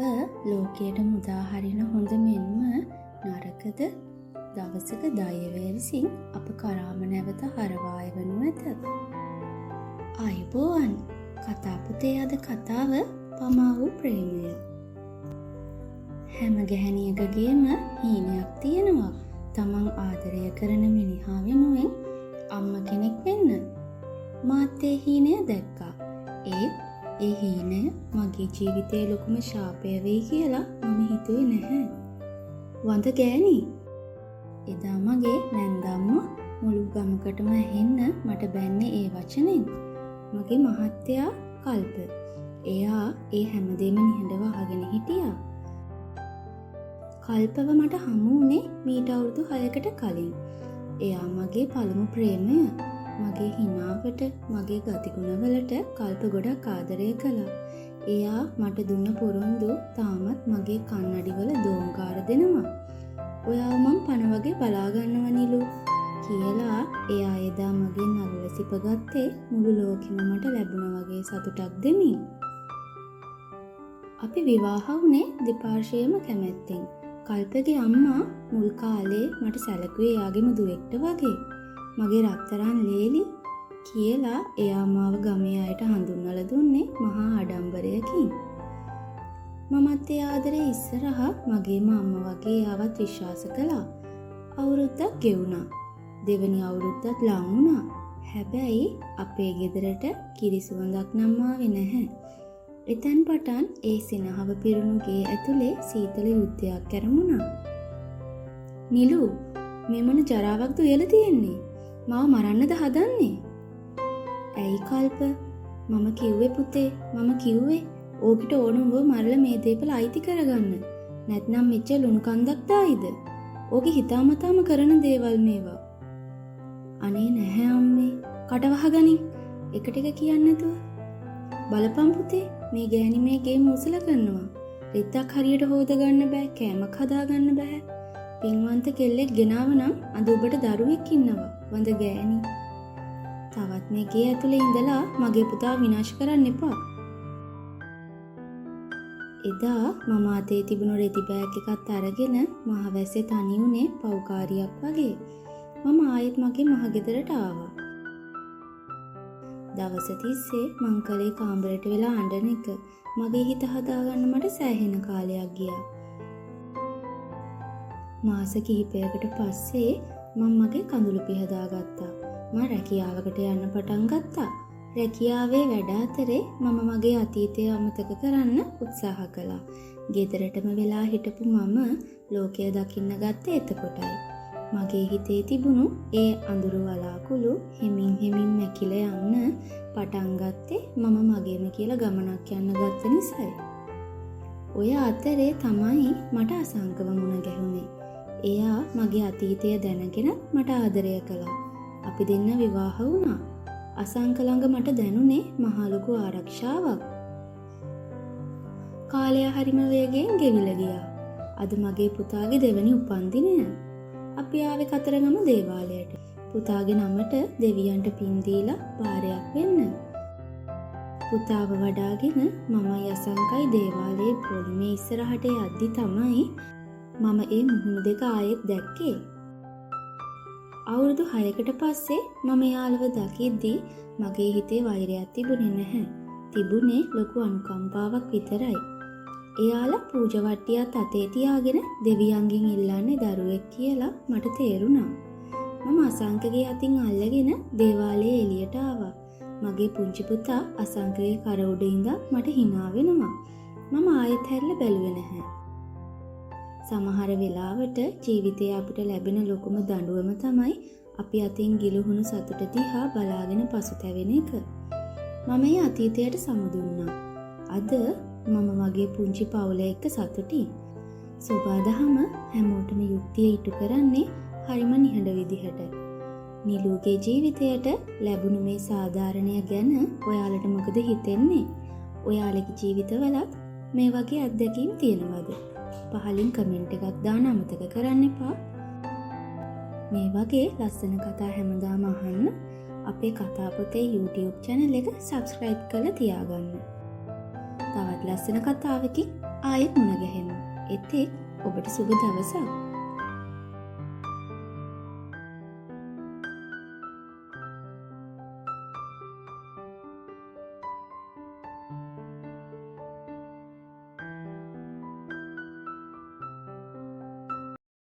ලෝකයට මුදා හරින හොඳ මෙන්ම නරකද දවසක දයවැය විසින් අප කරාම නැවත හරවාය වනු ඇත. අයුබෝවන් කතාපුතේ අද කතාව පමා වූ ප්‍රේමය. හැම ගැහැණියකගේම හීනයක් තියෙනවා. තමන් ආදරය කරන මිනිහා වෙනුවෙන් අම්ම කෙනෙක් වෙන්න. මාත් ඒ හීනය දැක්කා. ඒ හීනය මගේ ජීවිතයේ ලොකුම ශාපය වෙයි කියලා මම හිතුවේ නැහැ. වඳ ගෑණි. එදා මගේ නැන්දම්මා මුළු ගමකටම ඇහෙන්න මට බැන්නේ ඒ වචනෙන්. මගේ මහත්තයා කල්ප. එයා ඒ හැමදේම නිහඬව අහගෙන හිටියා. කල්පව මට හමු වුණේ මීට අවුරුදු 6කට කලින්. එයා මගේ පළමු ප්‍රේමය. මගේ හිනාවට, මගේ ගතිගුණවලට කල්ප ගොඩක් ආදරය කළා. එයා මට දුන්න පොරොන්දු තාමත් මගේ කන්නඩිවල දෝංකාර දෙනවා. ඔයාව මං පණ වගේ බලා ගන්නවා නිලු කියලා එයා එදා මගෙන් අල්ල සිපගත්තේ මුළු ලෝකෙම මට ලැබුණා වගේ සතුටක් දෙමින්. අපි විවාහ වුණේ දෙපාර්ශ්වයේම කැමැත්තෙන්. කල්පගේ අම්මා මුල් කාලේ මට සැලකුවේ එයාගේම දුවෙක්ට වගේ. මගේ රත්තරන් ලේලි කියලා එයා මාව ගමේ අයට හඳුන්වලා දුන්නේ මහා ආඩම්බරයකින්. මමත් ඒ ආදරේ ඉස්සරහා මගේම අම්මා වගේ එයාවත් විශ්වාස කළා. අවුරුද්දක් ගෙවුණා. දෙවැනි අවුරුද්දත් ලං වුණා. හැබැයි අපේ ගෙදරට කිරිසුවඳක් නම් ආවේ නැහැ. එතෙන් පටන් ඒ සිනහව පිරුණු ගේ ඇතුලේ සීතල යුද්ධයක් ඇරමුණා. නිලු මේ මොන ජරාවක්ද උයලා තියෙන්නේ? මාව මරන්නද හදන්නේ? ඇයි කල්ප? මම කිව්වේ පුතේ, මම කිව්වේ ඕකට ඕන උඹව මරලා මේ දේපල අයිති කරගන්න. නැත්නම් මෙච්චර ලුණු කන්දක් දායිද? ඕකේ හිතාමතාම කරන දේවල් මේවා. අනේ නැහැ අම්මේ. කට වහගනින්. එක ටික කියන්නේ නැතුව. බලපන් පුතේ, මේ ගෑණි මේ ගේ මුසල කරනවා. රිද්දක් හරියට හොද ගන්න බෑ, කෑමක් හදා ගන්න බෑ. පින්වන්ත කෙල්ලෙක් ගෙනාව නම් අද ඔබට දරුවෙක් ඉන්නවා. වඳ ගෑණි. තවත් මේ ගේ ඇතුලේ ඉඳලා මගේ පුතා විනාශ කරන්න එපා. එදා මම අතේ තිබුණු රෙදි බෑග් එකත් අරගෙන මහවැස්සේ තනි උනේ පව්කාරියක් වගේ. මම ආයෙත් මගේ මහගෙදරට ආවා. දවස් තිස්සේ මං කලේ කාමරයට වෙලා අඬන එක. මගේ හිත හදාගන්න මට සෑහෙන කාලයක් ගියා. මාස කිහිපයකට පස්සේ මම මගේ කඳුළු පිහදාගත්තා. මම රැකියාවකට යන්න පටන් ගත්තා. රැකියාවේ වැඩ අතරේ මම මගේ අතීතය අමතක කරන්න උත්සාහ කළා. ගෙදරටම වෙලා හිටපු මම ලෝකය දකින්න ගත්තේ එතකොටයි. මගේ හිතේ තිබුණු ඒ අඳුරු වලාකුළු හිමින් මැකිලා යන්න පටන් ගත්තේ මම මගේම කියලා ගමනක් යන්න ගත්ත නිසායි. ඔය අතරේ තමයි මට අසංකව මුණ ගැහුනේ. එයා මගේ අතීතය දැනගෙන මට ආදරය කළා. අපි දෙන්න විවාහ වුණා. අසංක ළඟ මට දැනුනේ මහා ලොකු ආරක්ෂාවක්. කාලය හරිම වේගයෙන් ගෙවිලා ගියා. අද මගේ පුතාගේ දෙවෙනි උපන්දිනය. අපි ආවේ කතරගම දේවාලයට. පුතාගේ නමට දෙවියන්ට පින් දීලා පාරයක් වෙන්න. පුතාව වඩාගෙන මමයි අසංකයි දේවාලයේ පොලිමේ ඉස්සරහට යද්දි තමයි මම ඒ මුහුණු දෙක ආයෙත් දැක්කේ. අවුරුදු 6කට පස්සේ මම යාළුව දකිද්දී මගේ හිතේ වෛරයක් තිබුණේ නැහැ. තිබුණේ ලොකු අනුකම්පාවක් විතරයි. එයාලා පූජවට්ටියත් අතේ තියාගෙන දෙවියන්ගෙන් ඉල්ලන්නේ දරුවෙක් කියලා මට තේරුණා. මම අසංකගේ අතින් අල්ලගෙන දේවාලයේ එළියට ආවා. මගේ පුංචි පුතා අසංකගේ කර උඩ ඉඳන් මට hina වෙනවා. මම ආයෙත් හැරිලා බැලුවේ නැහැ. සමහර වෙලාවට ජීවිතයේ අපිට ලැබෙන ලොකුම දඬුවම තමයි අපි අතින් ගිලුහුණු සතුට දිහා බලාගෙන පසුතැවෙන එක. මම මේ අතීතයට සමුදුන්නා. අද මම මගේ පුංචි පවුල එක්ක සතුටින්. සෝබාදහම හැමෝටම යුක්තිය ඉටු කරන්නේ හරිම නිහඬ විදිහට. නිලුගේ ජීවිතයට ලැබුණු මේ සාධාරණය ගැන ඔයාලට මොකද හිතෙන්නේ? ඔයාලගේ ජීවිතවලත් මේ වගේ අත්දැකීම් තියෙනවද? පහලින් කමෙන්ට් එකක් දාන්න අමතක කරන්න එපා. මේ වගේ ලස්සන කතා හැමදාම අහන්න අපේ කතා පොතේ YouTube channel එක subscribe කරලා තියාගන්න. තවත් ලස්සන කතාවකින් ආයෙත් මුණ ගැහෙමු. එතෙක් ඔබට සුබ දවසක්.